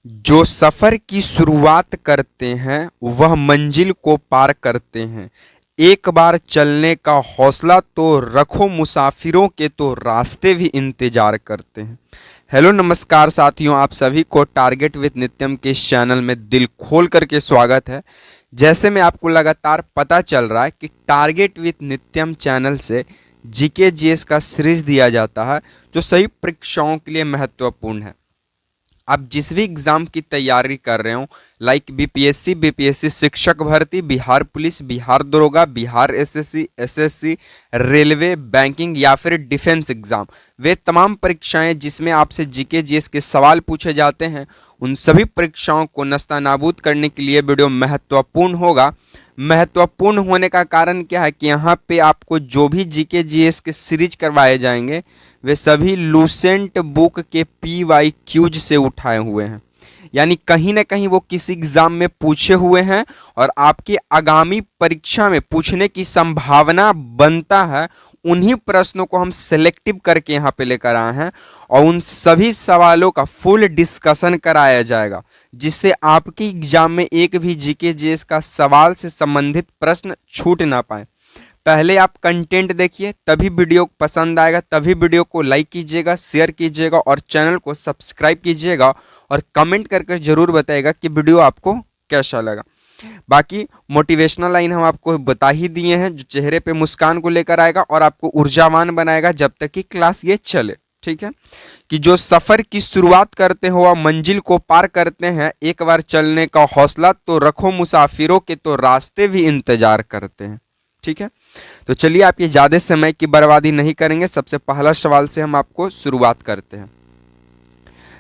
जो सफर की शुरुआत करते हैं वह मंजिल को पार करते हैं। एक बार चलने का हौसला तो रखो, मुसाफिरों के तो रास्ते भी इंतजार करते हैं। हेलो नमस्कार साथियों, आप सभी को टारगेट विद नित्यम के इस चैनल में दिल खोल करके स्वागत है। जैसे में आपको लगातार पता चल रहा है कि टारगेट विद नित्यम चैनल से जीके जीएस का सीरीज दिया जाता है जो सभी परीक्षाओं के लिए महत्वपूर्ण है। आप जिस भी एग्जाम की तैयारी कर रहे हो, लाइक बीपीएससी शिक्षक भर्ती, बिहार पुलिस, बिहार दरोगा, बिहार एसएससी, रेलवे, बैंकिंग या फिर डिफेंस एग्जाम, वे तमाम परीक्षाएं जिसमें आपसे जीके जीएस के सवाल पूछे जाते हैं, उन सभी परीक्षाओं को नस्तानाबूद करने के लिए वीडियो महत्वपूर्ण होगा। महत्वपूर्ण होने का कारण क्या है कि यहाँ पे आपको जो भी जीके जीएस के सीरीज करवाए जाएंगे वे सभी लूसेंट बुक के PYQs से उठाए हुए हैं, यानी कहीं ना कहीं वो किसी एग्जाम में पूछे हुए हैं और आपकी आगामी परीक्षा में पूछने की संभावना बनता है। उन्हीं प्रश्नों को हम सिलेक्टिव करके यहाँ पे लेकर आए हैं और उन सभी सवालों का फुल डिस्कशन कराया जाएगा, जिससे आपके एग्जाम में एक भी जीके जीएस का सवाल से संबंधित प्रश्न छूट ना पाए। पहले आप कंटेंट देखिए, तभी वीडियो पसंद आएगा, तभी वीडियो को लाइक कीजिएगा, शेयर कीजिएगा और चैनल को सब्सक्राइब कीजिएगा और कमेंट करके जरूर बताइएगा कि वीडियो आपको कैसा लगा। बाकी मोटिवेशनल लाइन हम आपको बता ही दिए हैं जो चेहरे पे मुस्कान को लेकर आएगा और आपको ऊर्जावान बनाएगा जब तक कि क्लास ये चले। ठीक है, कि जो सफर की शुरुआत करते हो वह मंजिल को पार करते हैं। एक बार चलने का हौसला तो रखो, मुसाफिरों के तो रास्ते भी इंतजार करते हैं। ठीक है, तो चलिए आप ये ज़्यादा समय की बर्बादी नहीं करेंगे। सबसे पहला सवाल से हम आपको शुरुआत करते हैं।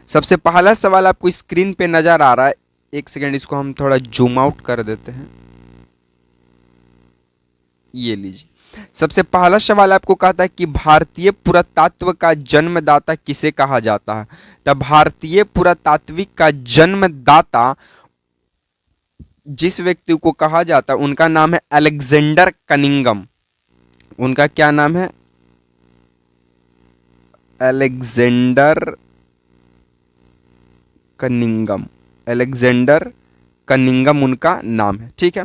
सबसे पहला सवाल आपको स्क्रीन पे नजर आ रहा है, एक सेकेंड इसको हम थोड़ा जूम आउट कर देते हैं। ये लीजिए, सबसे पहला सवाल आपको कहता है कि भारतीय पुरातत्व का जन्मदाता किसे कहा जाता है। तब भारतीय पुरातात्विक का जन्मदाता जिस व्यक्ति को कहा जाता है उनका नाम है अलेक्जेंडर कनिंगम। उनका क्या नाम है? Alexander Cunningham. अलेक्जेंडर कनिंगम उनका नाम है। ठीक है,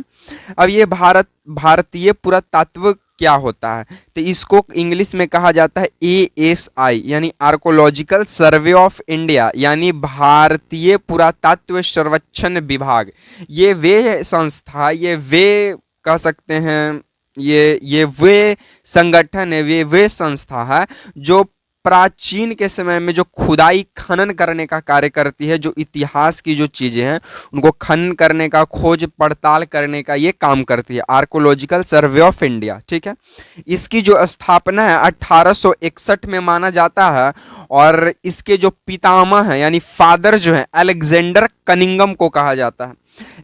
अब ये भारतीय पुरातत्व क्या होता है, तो इसको इंग्लिश में कहा जाता है ASI यानी आर्कोलॉजिकल सर्वे ऑफ इंडिया, यानी भारतीय पुरातत्व सर्वेक्षण विभाग। ये वे संस्था, ये वे कह सकते हैं, ये वे संगठन है, वे संस्था है जो प्राचीन के समय में जो खुदाई खनन करने का कार्य करती है, जो इतिहास की जो चीजें हैं उनको खनन करने का, खोज पड़ताल करने का ये काम करती है, आर्कोलॉजिकल सर्वे ऑफ इंडिया। ठीक है, इसकी जो स्थापना है 1861 में माना जाता है और इसके जो पितामह हैं यानी फादर जो है अलेक्जेंडर कनिंगम को कहा जाता है।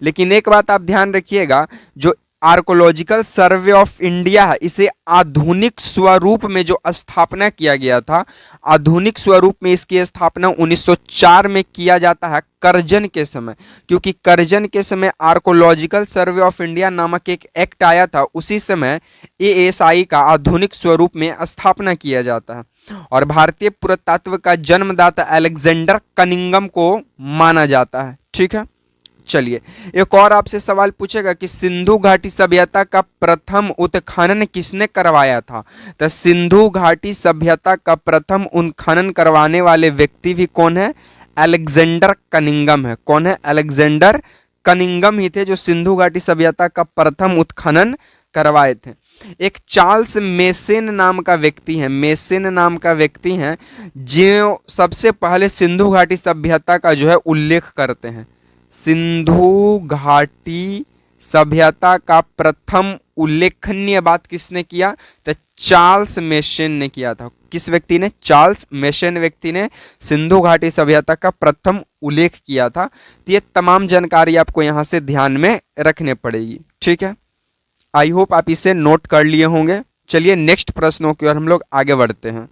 लेकिन एक बात आप ध्यान रखिएगा, जो आर्कोलॉजिकल सर्वे ऑफ इंडिया है इसे आधुनिक स्वरूप में जो स्थापना किया गया था, आधुनिक स्वरूप में इसकी स्थापना 1904 में किया जाता है करजन के समय, क्योंकि करजन के समय आर्कोलॉजिकल सर्वे ऑफ इंडिया नामक एक एक्ट आया था। उसी समय ASI का आधुनिक स्वरूप में स्थापना किया जाता है और भारतीय पुरातत्व का जन्मदाता अलेक्जेंडर कनिंगम को माना जाता है। ठीक है, चलिए एक और आपसे सवाल पूछेगा कि सिंधु घाटी सभ्यता का प्रथम उत्खनन किसने करवाया था। तो सिंधु घाटी सभ्यता का प्रथम उत्खनन करवाने वाले व्यक्ति भी कौन है? अलेक्जेंडर कनिंगम है। कौन है? अलेक्जेंडर कनिंगम ही थे जो सिंधु घाटी सभ्यता का प्रथम उत्खनन करवाए थे। एक चार्ल्स मेसन नाम का व्यक्ति है, मेसन नाम का व्यक्ति है जो सबसे पहले सिंधु घाटी सभ्यता का जो है उल्लेख करते हैं। सिंधु घाटी सभ्यता का प्रथम उल्लेखनीय बात किसने किया? तो चार्ल्स मेसन ने किया था। किस व्यक्ति ने? चार्ल्स मेसन व्यक्ति ने सिंधु घाटी सभ्यता का प्रथम उल्लेख किया था। तो ये तमाम जानकारी आपको यहां से ध्यान में रखने पड़ेगी। ठीक है, आई होप आप इसे नोट कर लिए होंगे। चलिए नेक्स्ट प्रश्नों की ओर हम लोग आगे बढ़ते हैं।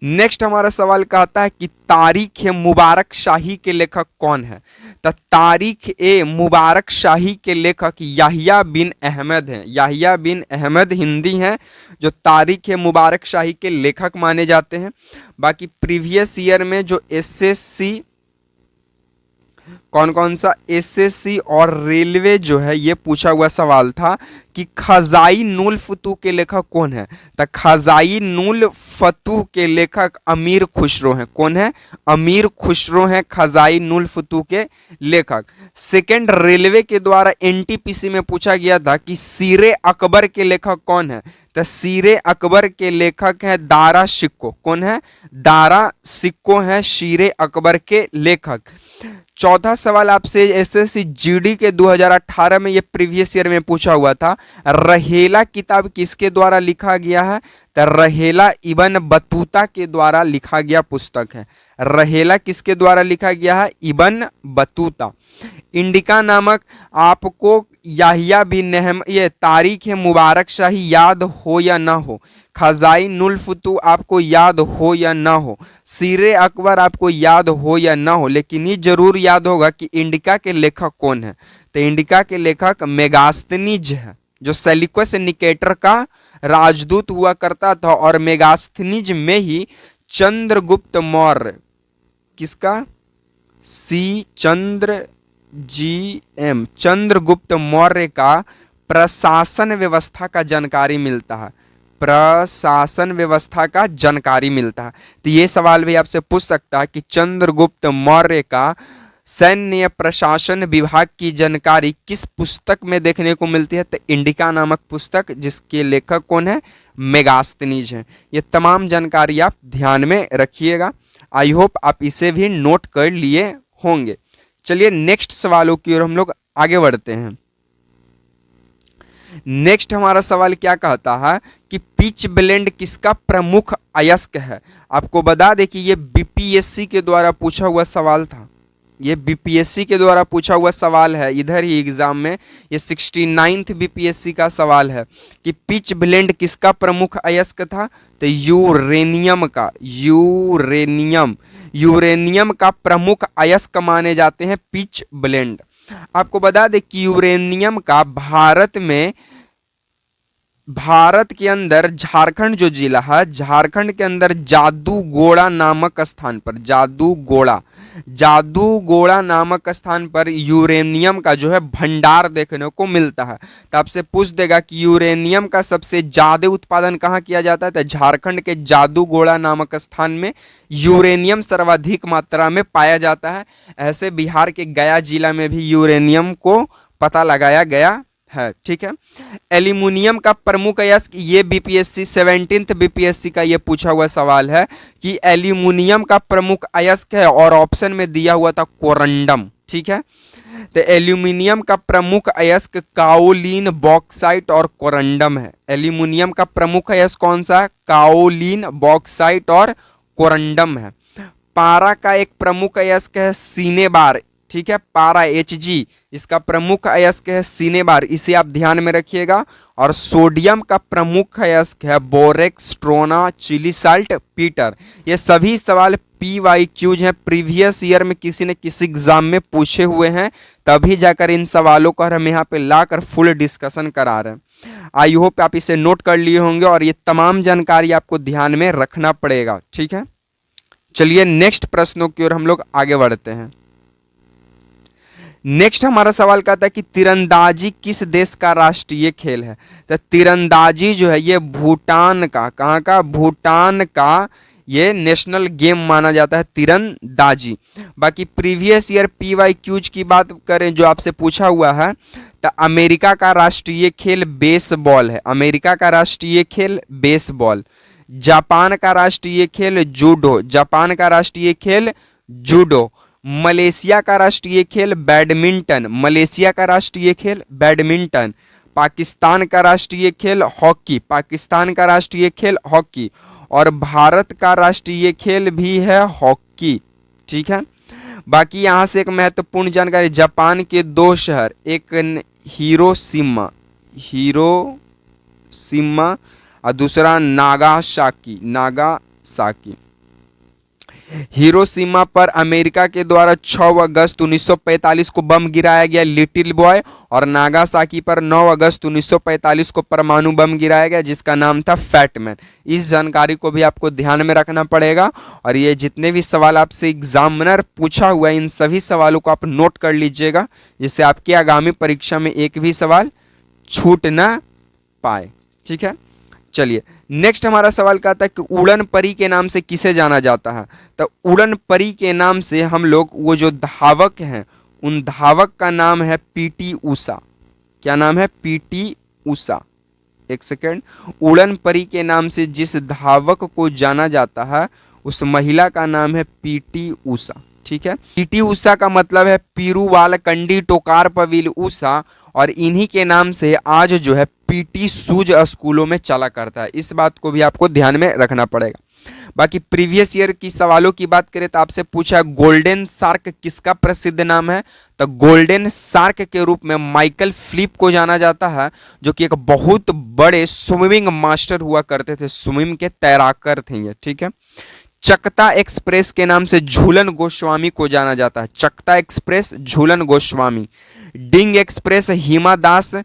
नेक्स्ट हमारा सवाल कहता है कि तारीख ए मुबारक शाही के लेखक कौन है। तो तारीख ए मुबारक शाही के लेखक याहिया बिन अहमद हैं। याहिया बिन अहमद हिंदी हैं जो तारीख ए मुबारक शाही के लेखक माने जाते हैं। बाकी प्रीवियस ईयर में जो एसएससी कौन कौन सा एसएससी और रेलवे जो है ये पूछा हुआ सवाल था कि खजाई नूल फतूह के लेखक कौन है। तो खजाई नूल फतूह के लेखक अमीर खुसरो हैं। कौन है? अमीर खुसरो हैं खजाई नूल फतूह के लेखक। सेकंड, रेलवे के द्वारा एनटीपीसी में पूछा गया था कि सीरे अकबर के लेखक कौन है। तो सीरे अकबर के लेखक हैं दारा शिक्को। कौन है? दारा शिक्को हैं सीरे अकबर के लेखक। चौथा सवाल आपसे एसएससी जीडी के 2018 में ये प्रीवियस ईयर में पूछा हुआ था, रहेला किताब किसके द्वारा लिखा गया है। तो रहेला इब्न बतूता के द्वारा लिखा गया पुस्तक है। रहेला किसके द्वारा लिखा गया है? Ibn Battuta. इंडिका नामक आपको याहिया बिन अहमद ये तारीख है मुबारक शाही याद हो या ना हो, खजाई नुल फतूह आपको याद हो या ना हो, सीरे अकबर आपको याद हो या ना हो, लेकिन ये जरूर याद होगा कि इंडिका के लेखक कौन है। तो इंडिका के लेखक मेगास्थनीज है जो सेल्यूकस निकेटर का राजदूत हुआ करता था और मेगास्थनीज में ही चंद्रगुप्त मौर्य किसका सी चंद्र जी एम चंद्रगुप्त मौर्य का प्रशासन व्यवस्था का जानकारी मिलता है। प्रशासन व्यवस्था का जानकारी मिलता है। तो ये सवाल भी आपसे पूछ सकता है कि चंद्रगुप्त मौर्य का सैन्य प्रशासन विभाग की जानकारी किस पुस्तक में देखने को मिलती है। तो इंडिका नामक पुस्तक जिसके लेखक कौन है? मेगास्थनीज हैं। ये तमाम जानकारी आप ध्यान में रखिएगा। आई होप आप इसे भी नोट कर लिए होंगे। चलिए नेक्स्ट सवालों की ओर हम लोग आगे बढ़ते हैं। नेक्स्ट हमारा सवाल क्या कहता है कि पिच ब्लेंड किसका प्रमुख अयस्क है। आपको बता दें कि ये बीपीएससी के द्वारा पूछा हुआ सवाल था। ये बीपीएससी के द्वारा पूछा हुआ सवाल है इधर ही एग्जाम में। ये 69th बीपीएससी का सवाल है कि पिच ब्लेंड किसका प्रमुख अयस्क था। तो यूरेनियम का यूरेनियम का प्रमुख अयस्क माने जाते हैं पिच ब्लेंड। आपको बता दें कि यूरेनियम का भारत के अंदर झारखंड जो जिला है, झारखंड के अंदर जादूगोड़ा नामक स्थान पर जादूगोड़ा नामक स्थान पर यूरेनियम का जो है भंडार देखने को मिलता है। तो आपसे पूछ देगा कि यूरेनियम का सबसे ज्यादा उत्पादन कहाँ किया जाता है। तो झारखंड के जादूगोड़ा नामक स्थान में यूरेनियम सर्वाधिक मात्रा में पाया जाता है। ऐसे बिहार के गया जिला में भी यूरेनियम को पता लगाया गया है। ठीक है। एल्यूमिनियम का प्रमुख अयस्क, ये बीपीएससी 17th बीपीएससी का ये पूछा हुआ सवाल है कि एल्यूमिनियम का प्रमुख अयस्क है और ऑप्शन में दिया हुआ था कोरंडम। ठीक है। तो एल्यूमिनियम का प्रमुख अयस्क काओलिन, बॉक्साइट और कोरंडम है। एल्यूमिनियम का प्रमुख अयस्क कौन सा? काओलिन, बॉक्साइट और कोरंडम है। पारा का एक प्रमुख अयस्क है सिनेबार। ठीक है। पारा Hg इसका प्रमुख अयस्क है सिनेबार, इसे आप ध्यान में रखिएगा। और सोडियम का प्रमुख अयस्क है बोरेक्स, स्ट्रोना, चिली साल्ट, पीटर। ये सभी सवाल PYQs हैं, प्रीवियस ईयर में किसी न किसी एग्जाम में पूछे हुए हैं, तभी जाकर इन सवालों का हम यहाँ पे लाकर फुल डिस्कशन करा रहे हैं। आई होप आप इसे नोट कर लिए होंगे और ये तमाम जानकारी आपको ध्यान में रखना पड़ेगा। ठीक है। चलिए नेक्स्ट प्रश्नों की ओर हम लोग आगे बढ़ते हैं। नेक्स्ट हमारा सवाल कहता है कि तीरंदाजी किस देश का राष्ट्रीय खेल है। तो तीरंदाजी जो है ये भूटान का, कहाँ का? भूटान का ये नेशनल गेम माना जाता है तीरंदाजी। बाकी प्रीवियस ईयर PYQs की बात करें जो आपसे पूछा हुआ है, तो अमेरिका का राष्ट्रीय खेल बेसबॉल है। अमेरिका का राष्ट्रीय खेल बेसबॉल। जापान का राष्ट्रीय खेल जूडो। जापान का राष्ट्रीय खेल जूडो। मलेशिया का राष्ट्रीय खेल बैडमिंटन। मलेशिया का राष्ट्रीय खेल बैडमिंटन। पाकिस्तान का राष्ट्रीय खेल हॉकी। पाकिस्तान का राष्ट्रीय खेल हॉकी। और भारत का राष्ट्रीय खेल भी है हॉकी। ठीक है। बाकी यहाँ से एक महत्वपूर्ण जानकारी, जापान के 2 शहर, एक हिरोशिमा और दूसरा नागासाकी। हिरोशिमा पर अमेरिका के द्वारा 6 अगस्त 1945 को बम गिराया गया लिटिल बॉय, और नागासाकी पर 9 अगस्त 1945 को परमाणु बम गिराया गया जिसका नाम था फैट मैन। इस जानकारी को भी आपको ध्यान में रखना पड़ेगा, और ये जितने भी सवाल आपसे एग्जामिनर पूछा हुआ है इन सभी सवालों को आप नोट कर लीजिएगा, जिससे आपकी आगामी परीक्षा में एक भी सवाल छूट ना पाए। ठीक है, चलिए नेक्स्ट हमारा सवाल कहता है कि उड़न परी के नाम से किसे जाना जाता है। तो उड़न परी के नाम से हम लोग वो जो धावक हैं उन धावक का नाम है पीटी उषा। क्या नाम है? पीटी उषा। एक सेकेंड, उड़न परी के नाम से जिस धावक को जाना जाता है उस महिला का नाम है पीटी उषा। ठीक है, पीटी उषा का मतलब है पीरूवाल कंडी टोकार पविल उषा, और इन्हीं के नाम से आज जो है पीटी शूज स्कूलों में चला करता है। इस बात को भी आपको ध्यान में रखना पड़ेगा। बाकी प्रीवियस ईयर की सवालों की बात करें तो आपसे पूछा गोल्डन शार्क किसका प्रसिद्ध नाम है। तो गोल्डन शार्क के रूप में माइकल फिलिप को जाना जाता है, जो कि एक बहुत बड़े स्विमिंग मास्टर हुआ करते थे, स्विमिंग के तैराकर थे ये। ठीक है, चकता एक्सप्रेस के नाम से झूलन गोस्वामी को जाना जाता है। चकता एक्सप्रेस झूलन गोस्वामी। डिंग एक्सप्रेस हिमा दास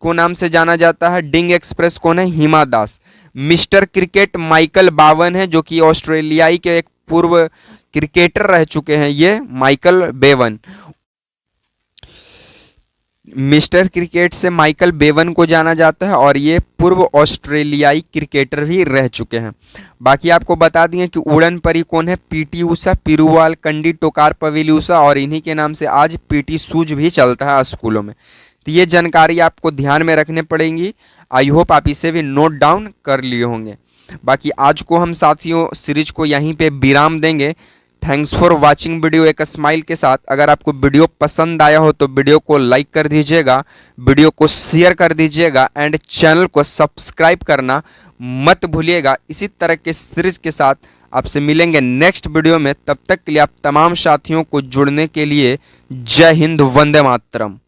को नाम से जाना जाता है। डिंग एक्सप्रेस कौन है? Hima Das. Mister cricket Michael बावन है, जो कि ऑस्ट्रेलियाई के एक पूर्व क्रिकेटर रह चुके हैं, ये माइकल बेवन। मिस्टर क्रिकेट से माइकल बेवन को जाना जाता है, और ये पूर्व ऑस्ट्रेलियाई क्रिकेटर भी रह चुके हैं। बाकी आपको बता दिए कि उड़न परी कौन है? पीटी उषा, पीरूवाल कंडी टोकार पविल उषा, और इन्हीं के नाम से आज पीटी शूज भी चलता है स्कूलों में। तो ये जानकारी आपको ध्यान में रखने पड़ेंगी। आई होप आप इसे भी नोट डाउन कर लिए होंगे। बाकी आज को हम साथियों सीरीज को यहीं पे विराम देंगे। थैंक्स फॉर वाचिंग वीडियो एक स्माइल के साथ। अगर आपको वीडियो पसंद आया हो तो वीडियो को लाइक कर दीजिएगा, वीडियो को शेयर कर दीजिएगा, एंड चैनल को सब्सक्राइब करना मत भूलिएगा। इसी तरह के सीरीज के साथ आपसे मिलेंगे नेक्स्ट वीडियो में। तब तक के लिए आप तमाम साथियों को जुड़ने के लिए जय हिंद, वंदे मातरम।